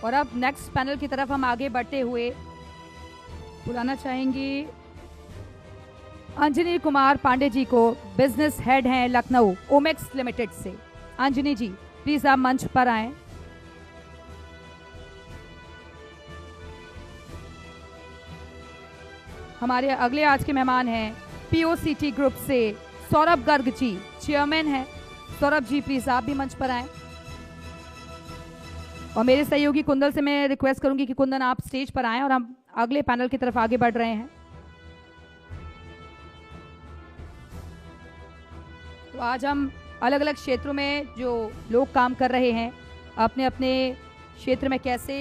और अब next panel की तरफ हम आगे बढ़ते हुए बुलाना चाहेंगे अंजनी कुमार पांडे जी को, बिजनेस हेड हैं लखनऊ ओमेक्स लिमिटेड से। अंजनी जी प्लीज आप मंच पर आएं। हमारे अगले आज के मेहमान हैं पीओसीटी ग्रुप से सौरभ गर्ग जी, चेयरमैन हैं। सौरभ जी प्लीज आप भी मंच पर आएं। और मेरे सहयोगी कुंदन से मैं रिक्वेस्ट करूंगी कि कुंदन आप स्टेज पर आएं और हम अगले पैनल की तरफ आगे बढ़ रहे हैं। तो आज हम अलग अलग क्षेत्रों में जो लोग काम कर रहे हैं, अपने अपने क्षेत्र में कैसे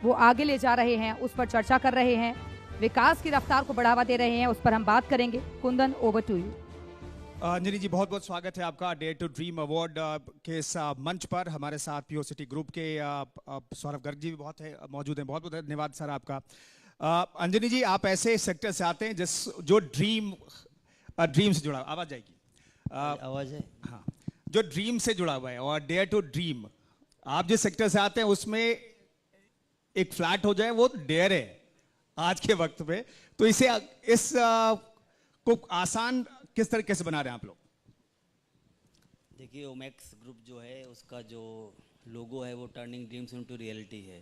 वो आगे ले जा रहे हैं उस पर चर्चा कर रहे हैं, विकास की रफ्तार को बढ़ावा दे रहे हैं, उस पर हम बात करेंगे। Kundan over to you. Anjani ji बहुत बहुत स्वागत है आपका डेयर टू ड्रीम अवार्ड के इस मंच पर। हमारे साथ पीओसीटी ग्रुप के सौरभ गर्ग जी भी बहुत है मौजूद हैं। बहुत बहुत धन्यवाद सर आपका। अंजनी जी आप ऐसे सेक्टर से आते हैं जो ड्रीम से जुड़ा, आवाज जाएगी, आवाज है, हाँ, जो ड्रीम से जुड़ा हुआ है। और डेयर टू ड्रीम, आप जिस सेक्टर से आते हैं उसमें एक फ्लैट हो जाए वो डेयर है आज के वक्त पे। तो इस को आसान किस तरीके से बना रहे हैं आप लोग? देखिए ओमेक्स ग्रुप जो है उसका जो लोगो है वो टर्निंग ड्रीम्स इनटू रियलिटी है।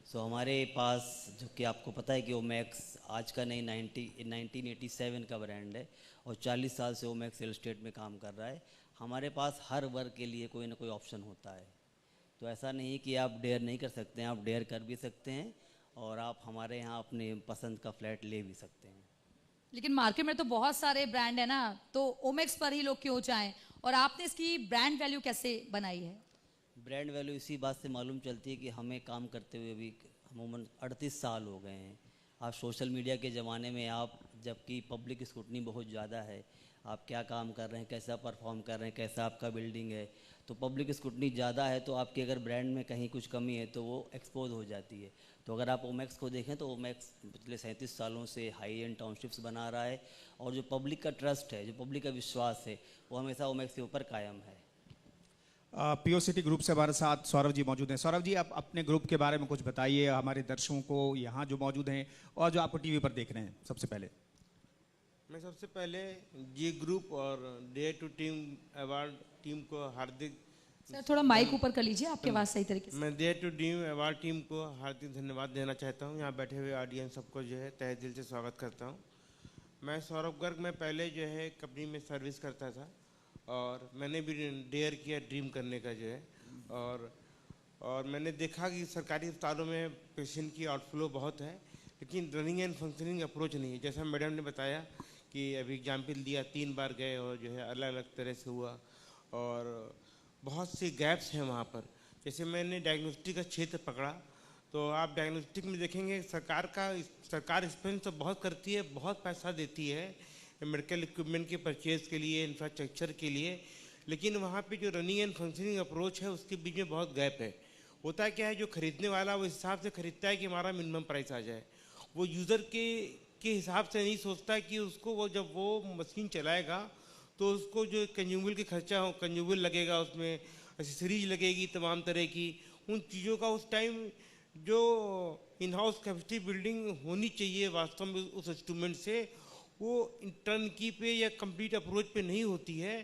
सो हमारे पास, जो कि आपको पता है कि ओमेक्स आज का नहीं 1987 का ब्रांड है और 40 साल से ओमेक्स रियल एस्टेट में काम कर रहा है। हमारे पास हर वर्ग के लिए कोई ना कोई ऑप्शन होता है। तो ऐसा नहीं कि आप डेयर नहीं कर सकते हैं, आप डेयर कर भी सकते हैं और आप हमारे यहाँ अपने पसंद का फ्लैट ले भी सकते हैं। लेकिन मार्केट में तो बहुत सारे ब्रांड है ना, तो ओमेक्स पर ही लोग क्यों जाएं? और आपने इसकी ब्रांड वैल्यू कैसे बनाई है? ब्रांड वैल्यू इसी बात से मालूम चलती है कि हमें काम करते हुए भी अमूमन 38 साल हो गए हैं। आप सोशल मीडिया के ज़माने में आप, जबकि पब्लिक स्क्रूटनी बहुत ज़्यादा है, आप क्या काम कर रहे हैं, कैसा परफॉर्म कर रहे हैं, कैसा आपका बिल्डिंग है, तो पब्लिक स्क्रूटनी ज़्यादा है तो आपकी अगर ब्रांड में कहीं कुछ कमी है तो वो एक्सपोज हो जाती है। तो अगर आप ओमेक्स को देखें तो ओमेक्स पिछले 37 सालों से हाई एंड टाउनशिप्स बना रहा है और जो पब्लिक का ट्रस्ट है, जो पब्लिक का विश्वास है, वो हमेशा ओमेक्स के ऊपर कायम है। पीओसीटी ग्रुप से हमारे साथ सौरभ जी मौजूद हैं। सौरभ जी आप अपने ग्रुप के बारे में कुछ बताइए हमारे दर्शकों को, यहाँ जो मौजूद हैं और जो आपको टीवी पर देख रहे हैं। सबसे पहले मैं सबसे पहले जी ग्रुप और dare to team award team को हार्दिक, सर थोड़ा माइक ऊपर कर लीजिए, आपकी आवाज सही तरीके से। मैं dare to team award team को हार्दिक धन्यवाद देना चाहता हूँ। यहाँ बैठे हुए ऑडियंस सबको जो है तहे दिल से स्वागत करता हूँ। मैं सौरभ गर्ग में पहले जो है कंपनी में सर्विस करता था और मैंने भी डेयर किया ड्रीम करने का जो है, और मैंने देखा कि सरकारी अस्पतालों में पेशेंट की आउटफ्लो बहुत है लेकिन रनिंग एंड फंक्शनिंग अप्रोच नहीं है। जैसा मैडम ने बताया कि अभी एग्जाम्पल दिया, 3 बार गए और जो है अलग अलग तरह से हुआ और बहुत सी गैप्स हैं वहाँ पर। जैसे मैंने डायग्नोस्टिक का क्षेत्र पकड़ा तो आप डायग्नोस्टिक में देखेंगे सरकार स्पेंड तो बहुत करती है, बहुत पैसा देती है मेडिकल इक्विपमेंट के परचेज के लिए, इंफ्रास्ट्रक्चर के लिए, लेकिन वहाँ पे जो रनिंग एंड फंक्शनिंग अप्रोच है उसके बीच में बहुत गैप है। होता है क्या है, जो खरीदने वाला वो हिसाब से खरीदता है कि हमारा मिनिमम प्राइस आ जाए। वो यूज़र के हिसाब से नहीं सोचता कि उसको वो जब वो मशीन चलाएगा तो उसको जो कंज्यूमेबल के खर्चा हो, कंज्यूमेबल लगेगा, उसमें एक्सेसरीज लगेगी तमाम तरह की, उन चीज़ों का उस टाइम जो इन हाउस कैपेसिटी बिल्डिंग होनी चाहिए वास्तव में उस इंस्ट्रूमेंट से, वो टर्न की पे या कंप्लीट अप्रोच पे नहीं होती है।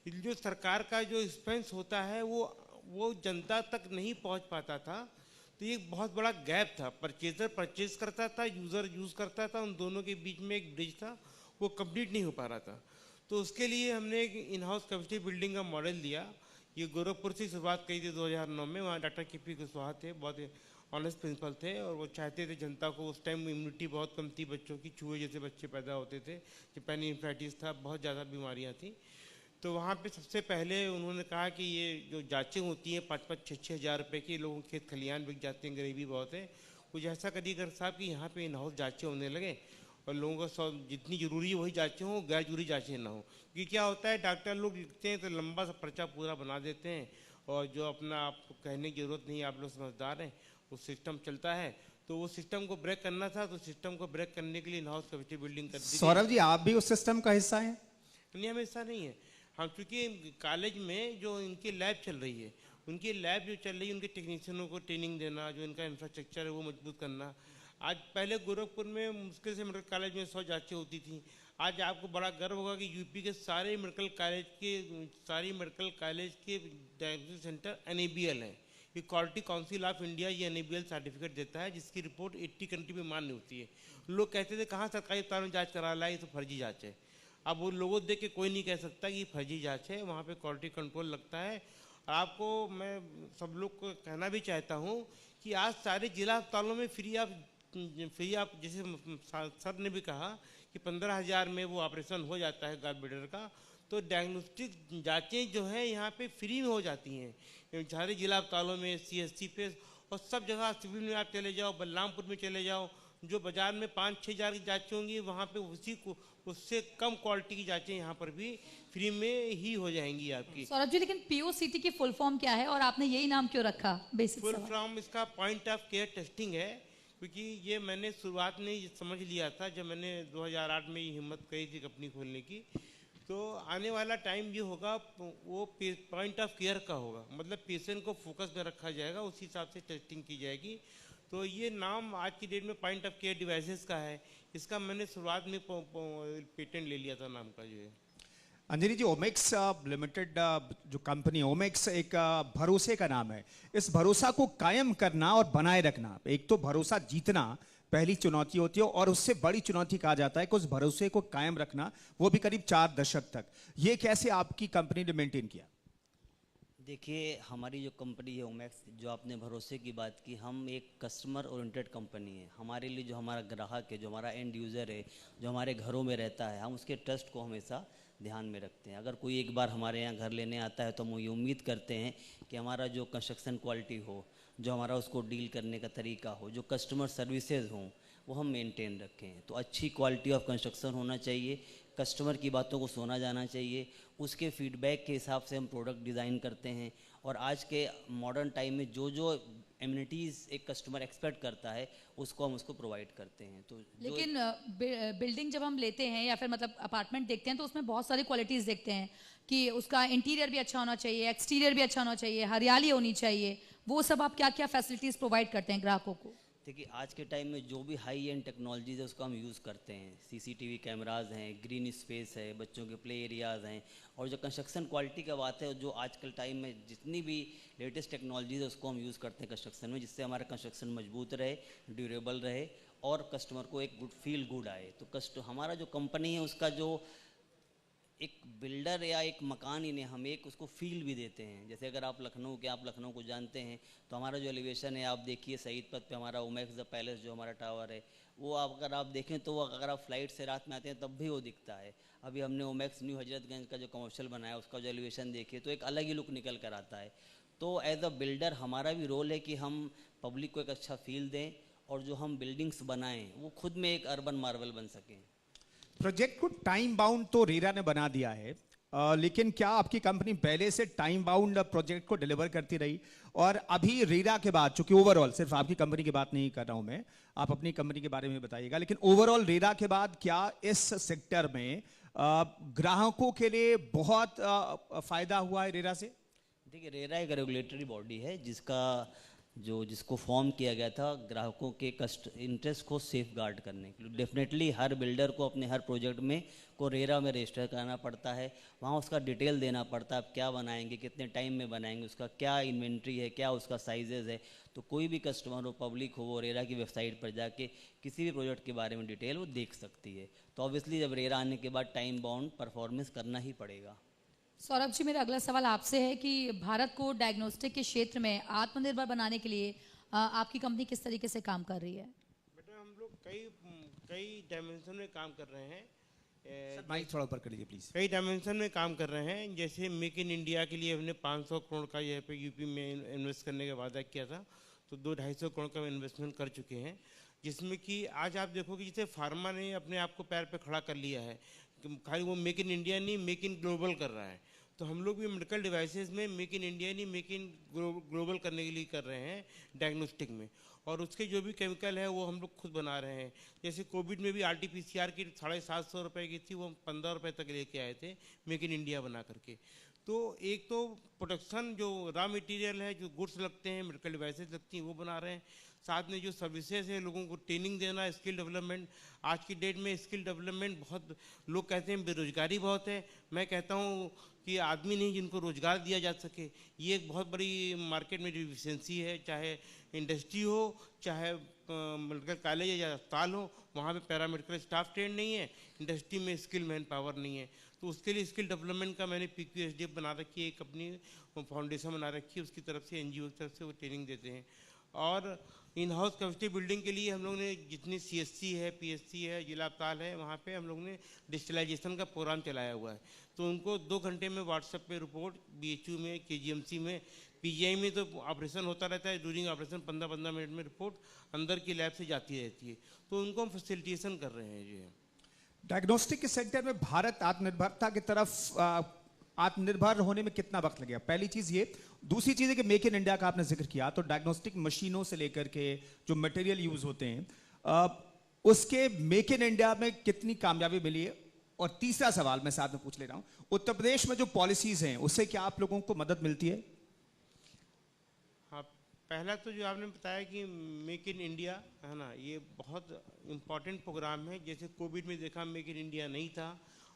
जो सरकार का जो एक्सपेंस होता है वो जनता तक नहीं पहुंच पाता था। तो ये बहुत बड़ा गैप था। परचेजर परचेज करता था, यूज़र यूज़ करता था, उन दोनों के बीच में एक ब्रिज था, वो कंप्लीट नहीं हो पा रहा था। तो उसके लिए हमने एक इन हाउस कैपेसिटी बिल्डिंग का मॉडल लिया। ये गोरखपुर से शुरुआत की थी 2009 में। वहाँ डॉक्टर के.पी. कुशवाहा थे, बहुत ऑनेस्ट प्रिंसिपल थे और वो चाहते थे जनता को, उस टाइम इम्यूनिटी बहुत कम थी बच्चों की, चूहे जैसे बच्चे पैदा होते थे, जापानी इंफ्राइटिस था, बहुत ज़्यादा बीमारियाँ थी। तो वहाँ पे सबसे पहले उन्होंने कहा कि ये जो जांचें होती हैं 5-5, 6-6 हज़ार रुपये की, लोगों के खेत खलियान बिक जाते हैं, गरीबी बहुत है, कुछ ऐसा करिए कर साहब कि यहाँ पे इन हाउस जाँचें होने लगे और लोगों को जितनी ज़रूरी है वही जाँचें हों, गैर जरूरी जाँचें ना हो। क्योंकि क्या होता है, डॉक्टर लोग लिखते हैं तो लंबा सा पर्चा पूरा बना देते हैं और जो अपना आपको कहने की ज़रूरत नहीं, आप लोग समझदार हैं, वो सिस्टम चलता है। तो वो सिस्टम को ब्रेक करना था, तो सिस्टम को ब्रेक करने के लिए इन हाउस कैपेसिटी बिल्डिंग कर दी। सौरभ जी आप भी उस सिस्टम का हिस्सा हैं? नहीं, हम ऐसा नहीं है। हम चूँकि कॉलेज में जो इनकी लैब चल रही है उनकी लैब जो चल रही है, उनके टेक्नीशियनों को ट्रेनिंग देना, जो इनका इंफ्रास्ट्रक्चर है वो मजबूत करना। आज पहले गोरखपुर में मुश्किल से मेडिकल कॉलेज में 100 जांचें होती थी। आज आपको बड़ा गर्व होगा कि यूपी के सारे मेडिकल कॉलेज के डायग्नोस्टिक सेंटर NABL हैं। ये क्वालिटी काउंसिल ऑफ इंडिया ये NABL सर्टिफिकेट देता है, जिसकी रिपोर्ट 80 कंट्री में मान्य होती है। लोग कहते थे कहाँ सरकारी अस्पताल में जाँच करा ला, ये तो फर्जी जाँच है। अब वो लोगों देख के कोई नहीं कह सकता कि फर्जी जाँच है, वहाँ पे क्वालिटी कंट्रोल लगता है। और आपको मैं सब लोग को कहना भी चाहता हूँ कि आज सारे जिला अस्पतालों में फ्री आप जैसे सर ने भी कहा कि 15,000 में वो ऑपरेशन हो जाता है गॉल ब्लैडर का, तो डायग्नोस्टिक जांचें जो है यहाँ पे फ्री में हो जाती हैं सारे जिला अस्पतालों में, CSC पे और सब जगह। सिविल में आप चले जाओ, बलरामपुर में चले जाओ, जो बाजार में 5-6 हज़ार की जाँचें होंगी, वहाँ पे उससे कम क्वालिटी की जाँचें यहाँ पर भी फ्री में ही हो जाएंगी आपकी। सौरभ जी, लेकिन POCT की फुल फॉर्म क्या है और आपने यही नाम क्यों रखा? बेसिक फुल फॉर्म इसका पॉइंट ऑफ केयर टेस्टिंग है, क्योंकि ये मैंने शुरुआत में ही समझ लिया था जब मैंने 2008 में ही हिम्मत करी थी कंपनी खोलने की। तो आने वाला टाइम ये होगा वो पॉइंट ऑफ केयर का होगा, मतलब पेशेंट को फोकस में रखा जाएगा, उसी हिसाब से टेस्टिंग की जाएगी। तो ये नाम आज की डेट में पॉइंट ऑफ केयर डिवाइसेस का है। इसका मैंने शुरुआत में पेटेंट ले लिया था नाम का जो है। अंजनी जी, ओमेक्स लिमिटेड जो कंपनी ओमेक्स एक भरोसे का नाम है। इस भरोसा को कायम करना और बनाए रखना, एक तो भरोसा जीतना पहली चुनौती होती है और उससे बड़ी चुनौती कहा जाता है कि उस भरोसे को कायम रखना, वो भी करीब 4 दशक तक। ये कैसे आपकी कंपनी ने मेंटेन किया? देखिए, हमारी जो कंपनी है ओमेक्स, जो आपने भरोसे की बात की, हम एक कस्टमर ओरिएंटेड कंपनी है। हमारे लिए जो हमारा ग्राहक है, जो हमारा एंड यूज़र है, जो हमारे घरों में रहता है, हम उसके ट्रस्ट को हमेशा ध्यान में रखते हैं। अगर कोई एक बार हमारे यहाँ घर लेने आता है तो हम ये उम्मीद करते हैं कि हमारा जो कंस्ट्रक्शन क्वालिटी हो, जो हमारा उसको डील करने का तरीका हो, जो कस्टमर सर्विसेज हों, वो हम मेंटेन रखें। तो अच्छी क्वालिटी ऑफ कंस्ट्रक्शन होना चाहिए, कस्टमर की बातों को सुना जाना चाहिए, उसके फीडबैक के हिसाब से हम प्रोडक्ट डिज़ाइन करते हैं। और आज के मॉडर्न टाइम में जो एमिनिटीज़ एक कस्टमर एक्सपेक्ट करता है, उसको हम उसको प्रोवाइड करते हैं। तो लेकिन बिल्डिंग जब हम लेते हैं या फिर मतलब अपार्टमेंट देखते हैं तो उसमें बहुत सारी क्वालिटीज़ देखते हैं कि उसका इंटीरियर भी अच्छा होना चाहिए, एक्सटीरियर भी अच्छा होना चाहिए, हरियाली होनी चाहिए। वो सब आप क्या क्या फैसिलिटीज़ प्रोवाइड करते हैं ग्राहकों को? देखिए, आज के टाइम में जो भी हाई एंड टेक्नोलॉजीज है उसको हम यूज़ करते हैं। CCTV कैमराज हैं, ग्रीन स्पेस है, बच्चों के प्ले एरियाज़ हैं, और जो कंस्ट्रक्शन क्वालिटी का बात है, जो आजकल टाइम में जितनी भी लेटेस्ट टेक्नोलॉजीज है उसको हम यूज़ करते हैं कंस्ट्रक्शन में, जिससे हमारा कंस्ट्रक्शन मजबूत रहे, ड्यूरेबल रहे और कस्टमर को एक गुड आए। तो हमारा जो कंपनी है उसका जो एक बिल्डर या एक मकान ही नहीं, हम एक उसको फील भी देते हैं। जैसे अगर आप लखनऊ को जानते हैं तो हमारा जो एलिवेशन है, आप देखिए शहीद पथ पे हमारा ओमेक्स द पैलेस जो हमारा टावर है, वो अगर आप देखें तो अगर आप फ्लाइट से रात में आते हैं तब भी वो दिखता है। अभी हमने ओमेक्स न्यू हजरतगंज का जो कमर्शियल बनाया, उसका जो एलिवेशन देखिए तो एक अलग ही लुक निकल कर आता है। तो एज अ बिल्डर हमारा भी रोल है कि हम पब्लिक को एक अच्छा फील दें और जो हम बिल्डिंग्स बनाएं वो खुद में एक अर्बन मार्वल बन सकें। प्रोजेक्ट को टाइम बाउंड तो रेरा ने बना दिया है, लेकिन क्या आपकी कंपनी पहले से टाइम बाउंड प्रोजेक्ट को डिलीवर करती रही? और अभी रेरा के बाद, चूंकि ओवरऑल, सिर्फ आपकी कंपनी की बात नहीं कर रहा हूं मैं, आप अपनी कंपनी के बारे में बताइएगा, लेकिन ओवरऑल रेरा के बाद क्या इस सेक्टर में ग्राहकों के लिए बहुत फायदा हुआ है रेरा से? देखिए, रेरा एक रेगुलेटरी बॉडी है जिसको फॉर्म किया गया था ग्राहकों के इंटरेस्ट को सेफ गार्ड करने के लिए। डेफिनेटली हर बिल्डर को अपने हर प्रोजेक्ट में को रेरा में रजिस्टर कराना पड़ता है, वहाँ उसका डिटेल देना पड़ता है, आप क्या बनाएंगे, कितने टाइम में बनाएंगे, उसका क्या इन्वेंट्री है, क्या उसका साइजेज है। तो कोई भी कस्टमर हो, पब्लिक हो, वो रेरा की वेबसाइट पर जाके किसी भी प्रोजेक्ट के बारे में डिटेल वो देख सकती है। तो ऑब्वियसली जब रेरा आने के बाद टाइम बाउंड परफॉर्मेंस करना ही पड़ेगा। सौरभ जी, मेरा अगला सवाल आपसे है कि भारत को डायग्नोस्टिक के क्षेत्र में आत्मनिर्भर बनाने के लिए आपकी कंपनी किस तरीके से काम कर रही है? बेटा, हम लोग कई डायमेंशन में काम कर रहे हैं। माइक थोड़ा ऊपर कर लीजिए प्लीज। कई डायमेंशन में काम कर रहे हैं। जैसे मेक इन इंडिया के लिए हमने 500 करोड़ का यहाँ पे यूपी में इन्वेस्ट करने का वादा किया था, तो 200-250 करोड़ का इन्वेस्टमेंट कर चुके हैं, जिसमें कि आज आप देखोगे जैसे फार्मा ने अपने आप को पैर पे खड़ा कर लिया है। खाली वो मेक इन इंडिया नहीं, मेक इन ग्लोबल कर रहा है। तो हम लोग भी मेडिकल डिवाइसेस में मेक इन इंडिया नहीं, मेक इन ग्लोबल करने के लिए कर रहे हैं डायग्नोस्टिक में। और उसके जो भी केमिकल है वो हम लोग खुद बना रहे हैं। जैसे कोविड में भी RT-PCR की 750 रुपये की थी, वो हम 15 रुपये तक लेके आए थे मेक इन इंडिया बना करके। तो एक तो प्रोडक्शन जो रॉ मटेरियल है, जो गुड्स लगते हैं, मेडिकल डिवाइसेस लगती हैं, वो बना रहे हैं। साथ में जो सर्विसेज है, लोगों को ट्रेनिंग देना, स्किल डेवलपमेंट। आज की डेट में स्किल डेवलपमेंट बहुत, लोग कहते हैं बेरोजगारी बहुत है, मैं कहता हूँ कि आदमी नहीं जिनको रोजगार दिया जा सके, ये एक बहुत बड़ी मार्केट में डिफिशियंसी है। चाहे इंडस्ट्री हो, चाहे मेडिकल कॉलेज या अस्पताल हो, वहाँ पे पैरामेडिकल स्टाफ ट्रेन नहीं है, इंडस्ट्री में स्किल मैन पावर नहीं है। तो उसके लिए स्किल डेवलपमेंट का मैंने PQSDF बना रखी है, एक अपनी फाउंडेशन बना रखी है, उसकी तरफ से NGO की तरफ से वो ट्रेनिंग देते हैं। और इन हाउस कैपेसिटी बिल्डिंग के लिए हम लोग ने जितनी CSC है, PSC है, जिला अस्पताल है, वहाँ पे हम लोग ने डिजिटलाइजेशन का प्रोग्राम चलाया हुआ है। तो उनको 2 घंटे में व्हाट्सएप पे रिपोर्ट, BHU में, KGMC में, PGI में तो ऑपरेशन होता रहता है, ड्यूरिंग ऑपरेशन 15-15 मिनट में रिपोर्ट अंदर की लैब से जाती रहती है। तो उनको हम फैसिलिटेशन कर रहे हैं। जो है डायग्नोस्टिक के सेक्टर में भारत आत्मनिर्भरता की तरफ आत्मनिर्भर होने में कितना वक्त लगेगा? पहली चीज ये। दूसरी चीज है कि मेक इन इंडिया का आपने जिक्र किया, तो डायग्नोस्टिक मशीनों से लेकर के जो मटेरियल यूज होते हैं उसके मेक इन इंडिया में कितनी कामयाबी मिली है? और तीसरा सवाल मैं साथ में पूछ ले रहा हूं, उत्तर प्रदेश में जो पॉलिसीज हैं उससे क्या आप लोगों को मदद मिलती है? हाँ, पहला तो जो आपने बताया कि मेक इन इंडिया है ना, ये बहुत इम्पॉर्टेंट प्रोग्राम है। जैसे कोविड में देखा, मेक इन इंडिया नहीं था,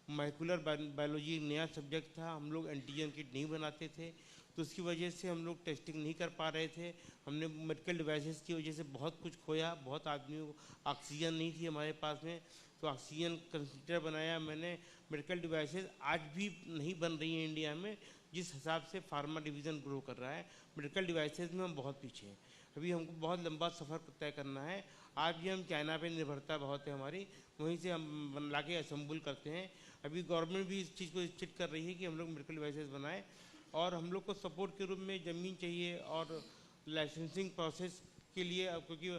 मॉलिक्यूलर बायोलॉजी नया सब्जेक्ट था, हम लोग एंटीजन किट नहीं बनाते थे, तो उसकी वजह से हम लोग टेस्टिंग नहीं कर पा रहे थे। हमने मेडिकल डिवाइसेस की वजह से बहुत कुछ खोया, बहुत आदमियों को ऑक्सीजन नहीं थी हमारे पास में, तो ऑक्सीजन कंसंट्रेटर बनाया मैंने। मेडिकल डिवाइसेस आज भी नहीं बन रही हैं इंडिया में, जिस हिसाब से फार्मा डिवीज़न ग्रो कर रहा है। मेडिकल डिवाइसेस में हम बहुत पीछे हैं, अभी हमको बहुत लंबा सफ़र तय करना है। आज भी हम चाइना पे निर्भरता बहुत है हमारी, वहीं से हम बना के असेंबल करते हैं। अभी गवर्नमेंट भी इस चीज़ को स्ट्रिक्ट कर रही है कि हम लोग मेडिकल डिवाइसेस बनाएं, और हम लोग को सपोर्ट के रूप में ज़मीन चाहिए और लाइसेंसिंग प्रोसेस के लिए, क्योंकि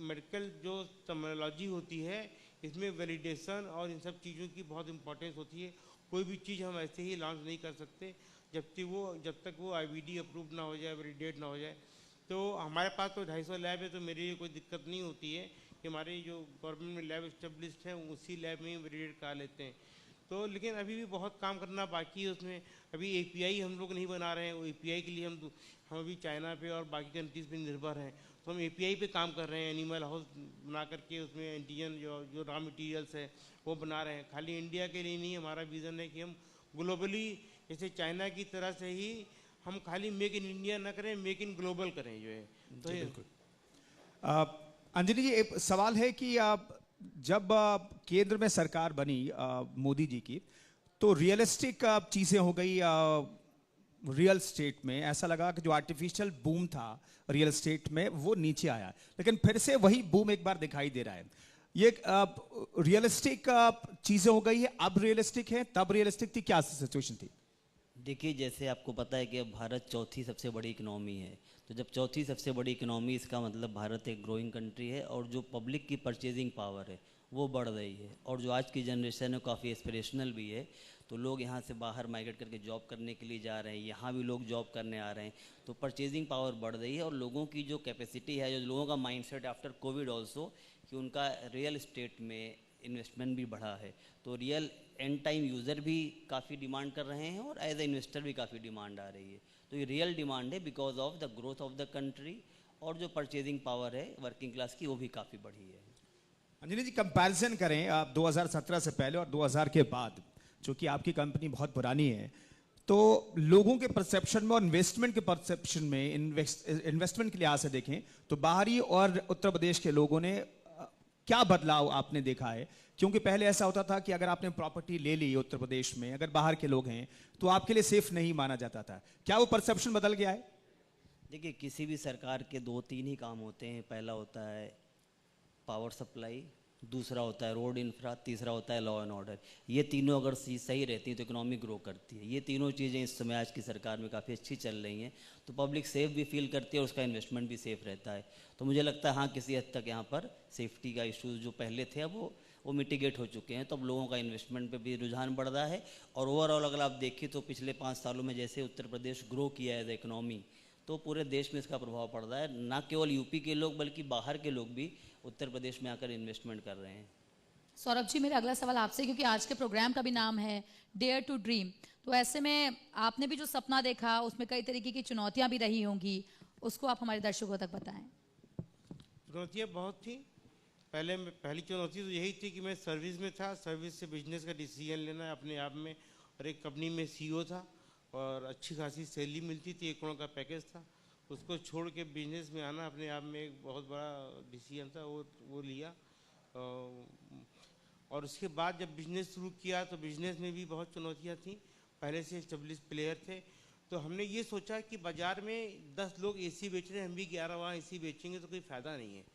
मेडिकल जो टर्मिनोलॉजी होती है इसमें वैलिडेशन और इन सब चीज़ों की बहुत इंपॉर्टेंस होती है। कोई भी चीज़ हम ऐसे ही लॉन्च नहीं कर सकते जब तक वो IVD अप्रूव ना हो जाए, वैलिडेट ना हो जाए। तो हमारे पास तो 250 लैब है, तो मेरे लिए कोई दिक्कत नहीं होती है कि हमारे जो गवर्नमेंट में लैब इस्टेब्लिश्ड हैं उसी लैब में ही वैलिडेट करा लेते हैं। तो लेकिन अभी भी बहुत काम करना बाकी है उसमें। अभी API हम लोग नहीं बना रहे हैं, वो API के लिए हम अभी चाइना पे और बाकी कंट्रीज़ पे निर्भर हैं, तो हम API पे काम कर रहे हैं। एनिमल हाउस बना करके उसमें एंटीजन जो रॉ मटीरियल्स है वो बना रहे हैं। खाली इंडिया के लिए नहीं, हमारा विज़न है कि हम ग्लोबली जैसे चाइना की तरह से ही हम खाली मेक इन इंडिया ना करें, मेक इन ग्लोबल करें जो है। तो बिल्कुल। अंजलि जी, एक सवाल है कि जब केंद्र में सरकार बनी मोदी जी की, तो रियलिस्टिक चीज़ें हो गई रियल स्टेट में। ऐसा लगा कि जो आर्टिफिशियल बूम था रियल स्टेट में वो नीचे आया, लेकिन फिर से वही बूम एक बार दिखाई दे रहा है। ये रियलिस्टिक चीज़ें हो गई है, अब रियलिस्टिक है, तब रियलिस्टिक थी, क्या सिचुएशन थी? देखिए, जैसे आपको पता है कि अब भारत चौथी सबसे बड़ी इकनॉमी है, तो जब चौथी सबसे बड़ी इकनॉमी, इसका मतलब भारत एक ग्रोइंग कंट्री है, और जो पब्लिक की परचेजिंग पावर है वो बढ़ रही है, और जो आज की जनरेशन है काफ़ी एस्पिरेशनल भी है। तो लोग यहाँ से बाहर माइग्रेट करके जॉब करने के लिए जा रहे हैं, यहाँ भी लोग जॉब करने आ रहे हैं, तो परचेजिंग पावर बढ़ रही है। और लोगों की जो कैपेसिटी है, जो लोगों का माइंडसेट आफ्टर कोविड ऑल्सो, कि उनका रियल इस्टेट में इन्वेस्टमेंट भी बढ़ा है, तो रियल एंड टाइम यूज़र भी काफ़ी डिमांड कर रहे हैं, और एज ए इन्वेस्टर भी काफ़ी डिमांड आ रही है। तो ये रियल डिमांड है because of the growth of the country, और जो परचेजिंग पावर है वर्किंग क्लास की वो भी काफ़ी बढ़ी है। अंजलि जी, कंपैरिजन करें आप 2017 से पहले और 2000 के बाद, जो कि आपकी कंपनी बहुत पुरानी है, तो लोगों के परसेप्शन में और इन्वेस्टमेंट के परसेप्शन में, इन्वेस्टमेंट के लिहाज से देखें तो बाहरी और उत्तर प्रदेश के लोगों ने क्या बदलाव आपने देखा है? क्योंकि पहले ऐसा होता था कि अगर आपने प्रॉपर्टी ले ली उत्तर प्रदेश में, अगर बाहर के लोग हैं तो आपके लिए सेफ नहीं माना जाता था। क्या वो परसेप्शन बदल गया है? देखिए, किसी भी सरकार के 2-3 ही काम होते हैं। पहला होता है पावर सप्लाई, दूसरा होता है रोड इंफ्रा, तीसरा होता है लॉ एंड ऑर्डर। ये तीनों अगर सही रहती हैं तो इकोनॉमी ग्रो करती है। ये तीनों चीज़ें इस समय आज की सरकार में काफ़ी अच्छी चल रही हैं, तो पब्लिक सेफ भी फील करती है और उसका इन्वेस्टमेंट भी सेफ रहता है। तो मुझे लगता है हाँ, किसी हद तक यहाँ पर सेफ्टी का इशूज़ जो पहले थे अब वो मिटिगेट हो चुके हैं, तो अब लोगों का इन्वेस्टमेंट पे भी रुझान बढ़ रहा है। और ओवरऑल अगर आप देखिए तो पिछले 5 सालों में जैसे उत्तर प्रदेश ग्रो किया है एज ए इकोनॉमी, तो पूरे देश में इसका प्रभाव पड़ रहा है। ना केवल यूपी के लोग बल्कि बाहर के लोग भी उत्तर प्रदेश में आकर इन्वेस्टमेंट कर रहे हैं। सौरभ जी, मेरा अगला सवाल आपसे, क्योंकि आज के प्रोग्राम का भी नाम है डेयर टू ड्रीम, तो ऐसे में आपने भी जो सपना देखा उसमें कई तरीके की चुनौतियां भी रही होंगी, उसको आप हमारे दर्शकों तक बताएं। चुनौतियाँ बहुत थी। पहली चुनौती तो यही थी कि मैं सर्विस में था, सर्विस से बिजनेस का डिसीजन लेना अपने आप में, और एक कंपनी में सीईओ था और अच्छी खासी सैलरी मिलती थी, 1 करोड़ का पैकेज था। उसको छोड़ के बिजनेस में आना अपने आप में एक बहुत बड़ा डिसीजन था, वो लिया। और उसके बाद जब बिजनेस शुरू किया तो बिजनेस में भी बहुत चुनौतियाँ थीं। पहले से एस्टेब्लिश प्लेयर थे, तो हमने ये सोचा कि बाज़ार में 10 लोग एसी बेच रहे हैं, हम भी 11 वहाँ एसी बेचेंगे तो कोई फ़ायदा नहीं है।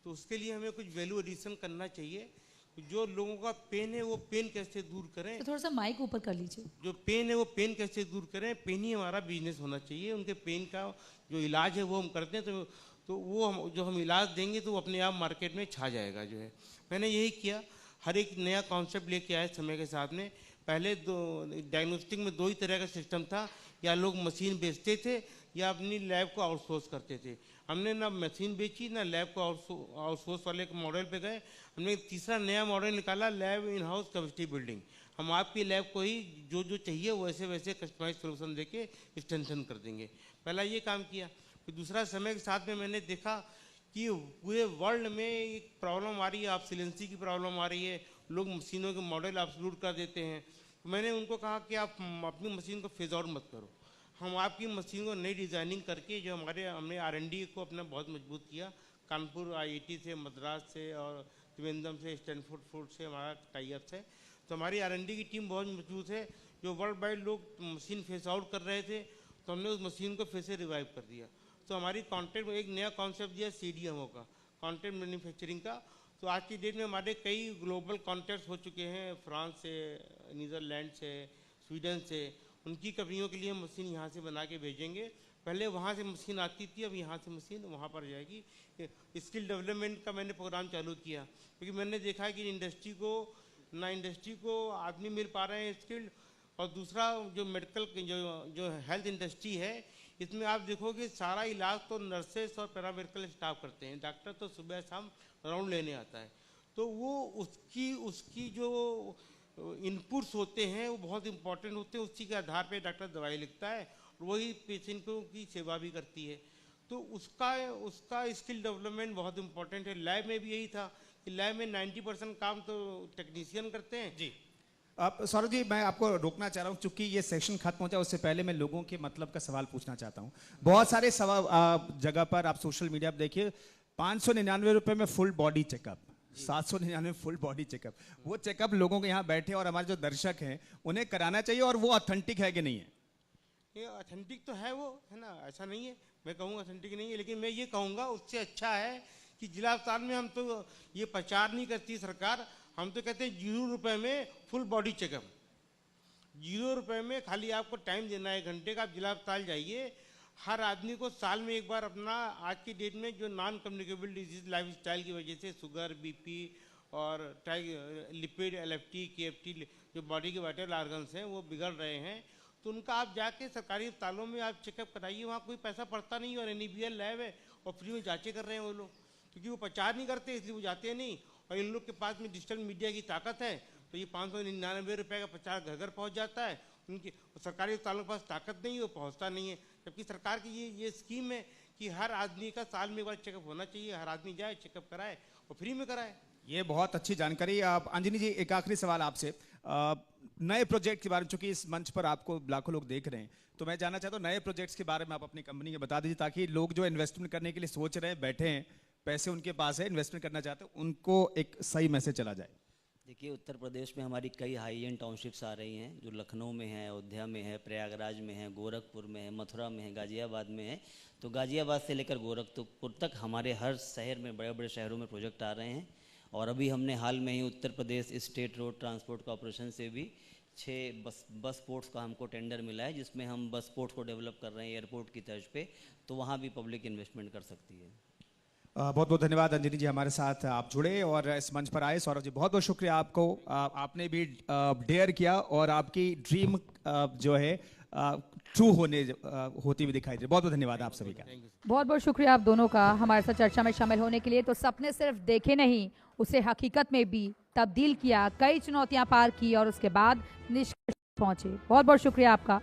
तो उसके लिए हमें कुछ वैल्यू एडिशन करना चाहिए। जो लोगों का पेन है वो पेन कैसे दूर करें, तो थोड़ा सा माइक ऊपर कर लीजिए। जो पेन है वो पेन कैसे दूर करें, पेन ही हमारा बिजनेस होना चाहिए। उनके पेन का जो इलाज है वो हम करते हैं, तो वो जो हम इलाज देंगे तो वो अपने आप मार्केट में छा जाएगा। जो है मैंने यही किया, हर एक नया कॉन्सेप्ट लेके आए समय के साथ में। पहले डायग्नोस्टिक में 2 ही तरह का सिस्टम था, या लोग मशीन बेचते थे या अपनी लैब को आउटसोर्स करते थे। हमने ना मशीन बेची ना लैब को आउटसोर्स वाले के मॉडल पे गए। हमने एक तीसरा नया मॉडल निकाला, lab in house capacity building. हम आपकी लैब को ही जो जो चाहिए वैसे वैसे कस्टमाइज सोल्यूशन देके स्ट्रेंथन कर देंगे। पहला ये काम किया। फिर दूसरा, समय के साथ में मैंने देखा कि पूरे वर्ल्ड में एक प्रॉब्लम आ रही है, ऑब्सोलेंसी की प्रॉब्लम आ रही है, लोग मशीनों के मॉडल ऑब्सोल्यूट कर देते हैं। तो मैंने उनको कहा कि आप अपनी मशीन को फेज आउट मत करो, हम आपकी मशीन को नई डिज़ाइनिंग करके जो हमने R&D को अपना बहुत मजबूत किया। कानपुर IIT से, मद्रास से और त्रिवेंद्रम से, स्टैनफोर्ड से हमारा टाइप है। तो हमारी R&D की टीम बहुत मजबूत है। जो वर्ल्ड वाइड लोग मशीन फेस आउट कर रहे थे तो हमने उस मशीन को फिर से रिवाइव कर दिया। तो हमारी कॉन्टेंट एक नया कॉन्सेप्ट दिया CDMO का, कॉन्टेंट मैन्युफैक्चरिंग का। तो आज की डेट में हमारे कई ग्लोबल कॉन्ट्रैक्ट्स हो चुके हैं, फ्रांस से, नीदरलैंड से, स्वीडन से। उनकी कंपनियों के लिए हम मशीन यहाँ से बना के भेजेंगे। पहले वहाँ से मशीन आती थी, अब यहाँ से मशीन वहाँ पर जाएगी। स्किल डेवलपमेंट का मैंने प्रोग्राम चालू किया, क्योंकि मैंने देखा है कि इंडस्ट्री को आदमी मिल पा रहे हैं स्किल्ड। और दूसरा, जो मेडिकल जो हेल्थ इंडस्ट्री है, इसमें आप देखोगे सारा इलाज तो नर्सेस और पैरामेडिकल स्टाफ करते हैं, डॉक्टर तो सुबह शाम राउंड लेने आता है। तो वो उसकी जो इनपुट्स होते हैं वो बहुत इंपॉर्टेंट होते हैं। उसी के आधार पे डॉक्टर दवाई लिखता है और वही पेशेंटों की सेवा भी करती है। तो उसका स्किल डेवलपमेंट बहुत इंपॉर्टेंट है। लैब में भी यही था कि लैब में 90% काम तो टेक्नीशियन करते हैं। जी, सौरभ जी, मैं आपको रोकना चाह रहा हूँ, चूंकि ये सेशन खत्म हो जाए उससे पहले मैं लोगों के मतलब का सवाल पूछना चाहता हूँ। बहुत सारे जगह पर आप सोशल मीडिया पर देखिए, 599 रुपए में full body checkup, 799 full body checkup. वो चेकअप लोगों के यहाँ बैठे और हमारे जो दर्शक हैं उन्हें कराना चाहिए, और वो ऑथेंटिक है कि नहीं है? ये ऑथेंटिक तो है, वो है ना, ऐसा नहीं है, मैं कहूँगा ऑथेंटिक नहीं है। लेकिन मैं ये कहूँगा उससे अच्छा है कि जिला अस्पताल में हम तो ये प्रचार नहीं करती सरकार, हम तो कहते हैं 0 रुपए में फुल बॉडी चेकअप। 0 रुपए में खाली आपको टाइम देना है 1 घंटे का, आप जिला अस्पताल जाइए। हर आदमी को साल में एक बार अपना, आज की डेट में जो non communicable disease life style की वजह से शुगर, BP और लिपिड, LFT, KFT, जो बॉडी के वाइटल ऑर्गन्स हैं वो बिगड़ रहे हैं, तो उनका आप जाके सरकारी अस्पतालों में आप चेकअप कराइए। वहाँ कोई पैसा पड़ता नहीं और NABL लैब है और फ्री में जांचें कर रहे हैं वो लोग, क्योंकि वो प्रचार नहीं करते इसलिए वो जाते नहीं। और इन लोग के पास में डिजिटल मीडिया की ताकत है, तो ये 599 रुपये का प्रचार घर घर पहुँच जाता है। उनकी सरकारी अस्पतालों के पास ताकत नहीं है, वो पहुँचता नहीं है। जबकि सरकार की ये स्कीम है कि हर आदमी का साल में एक बार चेकअप होना चाहिए, हर आदमी जाए चेकअप कराए और फ्री में कराए। ये बहुत अच्छी जानकारी। अंजनी जी, एक आखिरी सवाल आपसे, नए प्रोजेक्ट के बारे में, चूंकि इस मंच पर आपको लाखों लोग देख रहे हैं, तो मैं जानना चाहता हूँ नए प्रोजेक्ट्स के बारे में आप अपनी कंपनी के बता दीजिए, ताकि लोग जो इन्वेस्टमेंट करने के लिए सोच रहे हैं, बैठे हैं, पैसे उनके पास है, इन्वेस्टमेंट करना चाहते हैं, उनको एक सही मैसेज चला जाए। देखिए, उत्तर प्रदेश में हमारी कई हाई एंड टाउनशिप्स आ रही हैं, जो लखनऊ में है, अयोध्या में है, प्रयागराज में है, गोरखपुर में है, मथुरा में है, गाजियाबाद में है। तो गाजियाबाद से लेकर गोरखपुर तक हमारे हर शहर में, बड़े बड़े शहरों में प्रोजेक्ट आ रहे हैं। और अभी हमने हाल में ही Uttar Pradesh state road transport corporation से भी 6 बस पोर्ट्स का हमको टेंडर मिला है, जिसमें हम बस पोर्ट को डेवलप कर रहे हैं एयरपोर्ट की तर्ज पे, तो वहाँ भी पब्लिक इन्वेस्टमेंट कर सकती है। बहुत बहुत धन्यवाद अंजनी जी, हमारे साथ आप जुड़े और इस मंच पर आए। सौरभ जी, बहुत बहुत शुक्रिया आपको, आपने भी डेयर किया और आपकी ड्रीम जो है ट्रू होती हुई दिखाई दे रही है। बहुत बहुत धन्यवाद आप सभी का। बहुत बहुत शुक्रिया आप दोनों का हमारे साथ चर्चा में शामिल होने के लिए। तो सपने सिर्फ देखे नहीं, उसे हकीकत में भी तब्दील किया, कई चुनौतियां पार की और उसके बाद निष्कर्ष पहुंचे। बहुत बहुत शुक्रिया आपका।